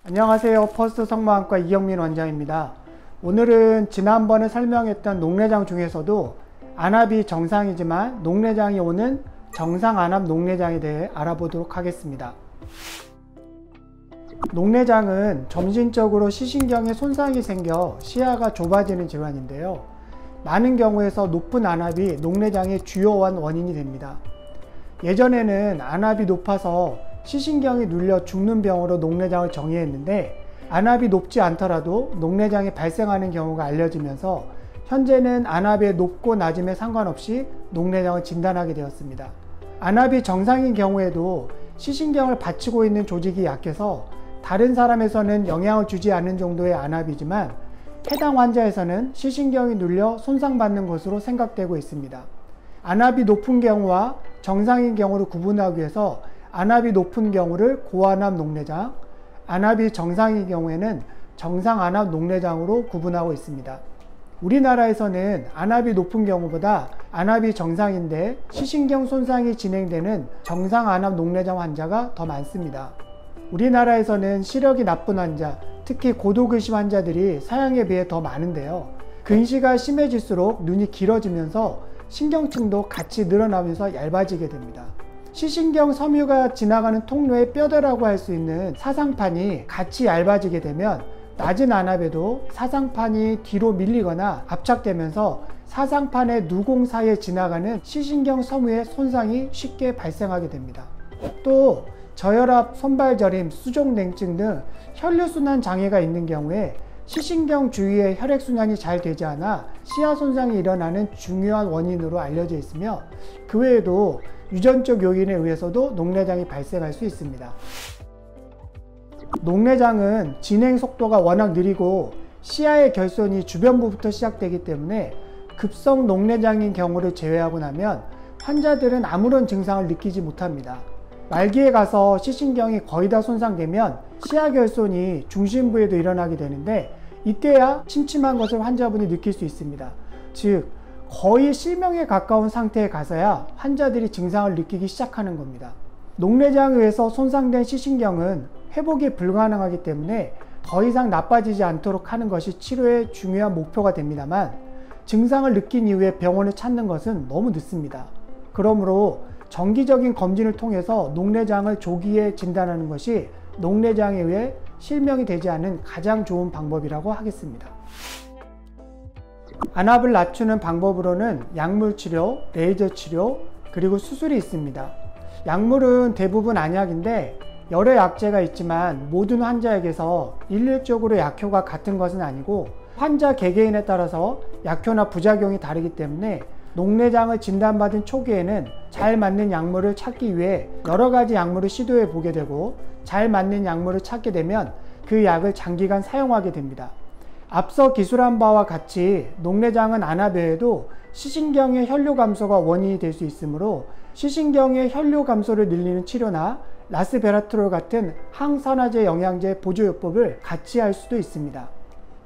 안녕하세요. 퍼스트 성모학과 이경민 원장입니다. 오늘은 지난번에 설명했던 녹내장 중에서도 안압이 정상이지만 녹내장이 오는 정상 안압 녹내장에 대해 알아보도록 하겠습니다. 녹내장은 점진적으로 시신경에 손상이 생겨 시야가 좁아지는 질환인데요. 많은 경우에서 높은 안압이 녹내장의 주요한 원인이 됩니다. 예전에는 안압이 높아서 시신경이 눌려 죽는 병으로 녹내장을 정의했는데, 안압이 높지 않더라도 녹내장이 발생하는 경우가 알려지면서 현재는 안압의 높고 낮음에 상관없이 녹내장을 진단하게 되었습니다. 안압이 정상인 경우에도 시신경을 받치고 있는 조직이 약해서 다른 사람에서는 영향을 주지 않는 정도의 안압이지만 해당 환자에서는 시신경이 눌려 손상받는 것으로 생각되고 있습니다. 안압이 높은 경우와 정상인 경우를 구분하기 위해서 안압이 높은 경우를 고안압 녹내장, 안압이 정상인 경우에는 정상 안압 녹내장으로 구분하고 있습니다. 우리나라에서는 안압이 높은 경우보다 안압이 정상인데 시신경 손상이 진행되는 정상 안압 녹내장 환자가 더 많습니다. 우리나라에서는 시력이 나쁜 환자, 특히 고도근시 환자들이 서양에 비해 더 많은데요. 근시가 심해질수록 눈이 길어지면서 신경층도 같이 늘어나면서 얇아지게 됩니다. 시신경 섬유가 지나가는 통로의 뼈대라고 할 수 있는 사상판이 같이 얇아지게 되면 낮은 안압에도 사상판이 뒤로 밀리거나 압착되면서 사상판의 누공 사이에 지나가는 시신경 섬유의 손상이 쉽게 발생하게 됩니다. 또 저혈압, 손발저림, 수족냉증 등 혈류순환 장애가 있는 경우에 시신경 주위의 혈액순환이 잘 되지 않아 시야 손상이 일어나는 중요한 원인으로 알려져 있으며, 그 외에도 유전적 요인에 의해서도 녹내장이 발생할 수 있습니다. 녹내장은 진행 속도가 워낙 느리고 시야의 결손이 주변부부터 시작되기 때문에 급성 녹내장인 경우를 제외하고 나면 환자들은 아무런 증상을 느끼지 못합니다. 말기에 가서 시신경이 거의 다 손상되면 시야 결손이 중심부에도 일어나게 되는데, 이때야 침침한 것을 환자분이 느낄 수 있습니다. 즉 거의 실명에 가까운 상태에 가서야 환자들이 증상을 느끼기 시작하는 겁니다. 녹내장에 의해서 손상된 시신경은 회복이 불가능하기 때문에 더 이상 나빠지지 않도록 하는 것이 치료의 중요한 목표가 됩니다만, 증상을 느낀 이후에 병원을 찾는 것은 너무 늦습니다. 그러므로 정기적인 검진을 통해서 녹내장을 조기에 진단하는 것이 녹내장에 의해 실명이 되지 않은 가장 좋은 방법이라고 하겠습니다. 안압을 낮추는 방법으로는 약물 치료, 레이저 치료, 그리고 수술이 있습니다. 약물은 대부분 안약인데 여러 약제가 있지만 모든 환자에게서 일률적으로 약효가 같은 것은 아니고 환자 개개인에 따라서 약효나 부작용이 다르기 때문에 녹내장을 진단받은 초기에는 잘 맞는 약물을 찾기 위해 여러 가지 약물을 시도해 보게 되고, 잘 맞는 약물을 찾게 되면 그 약을 장기간 사용하게 됩니다. 앞서 기술한 바와 같이 녹내장은 안압 외에도 시신경의 혈류 감소가 원인이 될 수 있으므로 시신경의 혈류 감소를 늘리는 치료나 라스베라트롤 같은 항산화제 영양제 보조요법을 같이 할 수도 있습니다.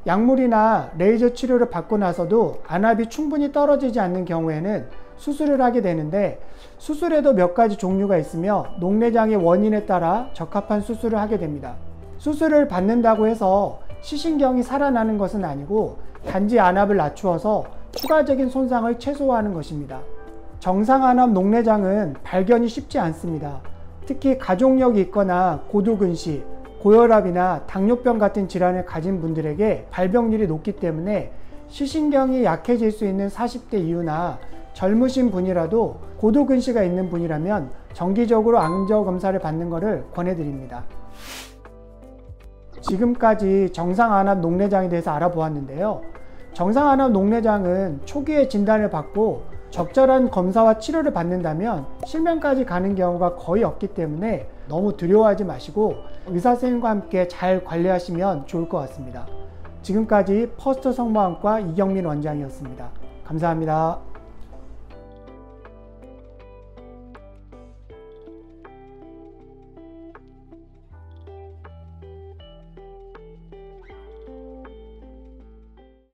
약물이나 레이저 치료를 받고 나서도 안압이 충분히 떨어지지 않는 경우에는 수술을 하게 되는데, 수술에도 몇 가지 종류가 있으며 녹내장의 원인에 따라 적합한 수술을 하게 됩니다. 수술을 받는다고 해서 시신경이 살아나는 것은 아니고 단지 안압을 낮추어서 추가적인 손상을 최소화하는 것입니다. 정상 안압 녹내장은 발견이 쉽지 않습니다. 특히 가족력이 있거나 고도근시, 고혈압이나 당뇨병 같은 질환을 가진 분들에게 발병률이 높기 때문에 시신경이 약해질 수 있는 40대 이후나 젊으신 분이라도 고도근시가 있는 분이라면 정기적으로 안저검사를 받는 것을 권해드립니다. 지금까지 정상 안압 녹내장에 대해서 알아보았는데요. 정상 안압 녹내장은 초기에 진단을 받고 적절한 검사와 치료를 받는다면 실명까지 가는 경우가 거의 없기 때문에 너무 두려워하지 마시고 의사 선생님과 함께 잘 관리하시면 좋을 것 같습니다. 지금까지 퍼스트 성모학과 이경민 원장이었습니다. 감사합니다.